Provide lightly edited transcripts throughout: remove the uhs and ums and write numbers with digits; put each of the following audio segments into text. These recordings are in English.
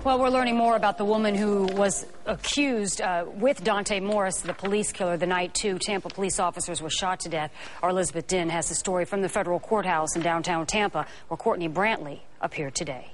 Well, we're learning more about the woman who was accused with DONTAE Morris, the police killer, the night two Tampa police officers were shot to death. Our Elizabeth Din has the story from the federal courthouse in downtown Tampa, where Cortnee Brantley appeared today.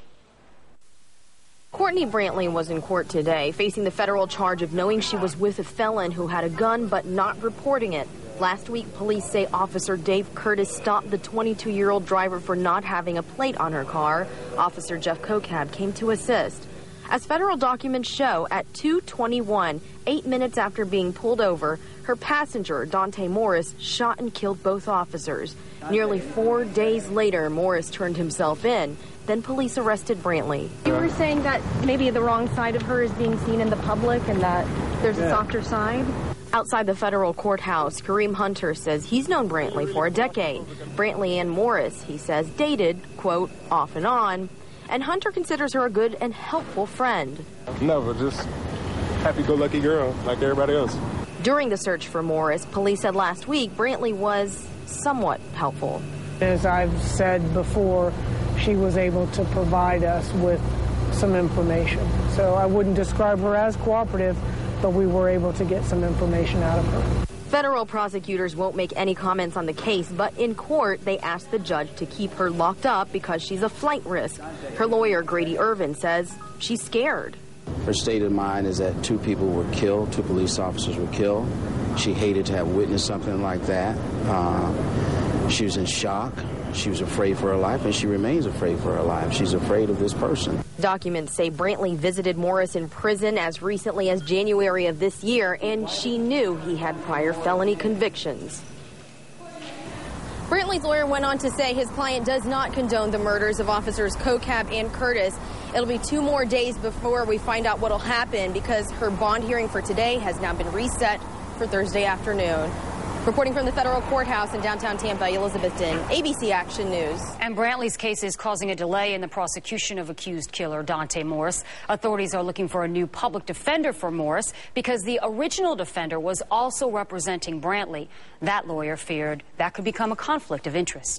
Cortnee Brantley was in court today, facing the federal charge of knowing she was with a felon who had a gun but not reporting it. Last week, police say Officer Dave Curtis stopped the 22-year-old driver for not having a plate on her car. Officer Jeff Kokab came to assist. As federal documents show, at 2:21, 8 minutes after being pulled over, her passenger, DONTAE Morris, shot and killed both officers. Nearly 4 days later, Morris turned himself in. Then police arrested Brantley. You were saying that maybe the wrong side of her is being seen in the public and that there's a softer side? Outside the federal courthouse, Kareem Hunter says he's known Brantley for a decade. Brantley and Morris, he says, dated, quote, off and on. And Hunter considers her a good and helpful friend. Never, just happy-go-lucky girl like everybody else. During the search for Morris, police said last week Brantley was somewhat helpful. As I've said before, she was able to provide us with some information. So I wouldn't describe her as cooperative, but we were able to get some information out of her. Federal prosecutors won't make any comments on the case, but in court, they asked the judge to keep her locked up because she's a flight risk. Her lawyer, Grady Irvin, says she's scared. Her state of mind is that 2 people were killed, 2 police officers were killed. She hated to have witnessed something like that. She was in shock. She was afraid for her life, and she remains afraid for her life. She's afraid of this person. Documents say Brantley visited Morris in prison as recently as January of this year, and she knew he had prior felony convictions. Brantley's lawyer went on to say his client does not condone the murders of officers Kokab and Curtis. It'll be 2 more days before we find out what'll happen because her bond hearing for today has now been reset for Thursday afternoon. Reporting from the federal courthouse in downtown Tampa, Elizabeth Din, ABC Action News. And Brantley's case is causing a delay in the prosecution of accused killer DONTAE Morris. Authorities are looking for a new public defender for Morris because the original defender was also representing Brantley. That lawyer feared that could become a conflict of interest.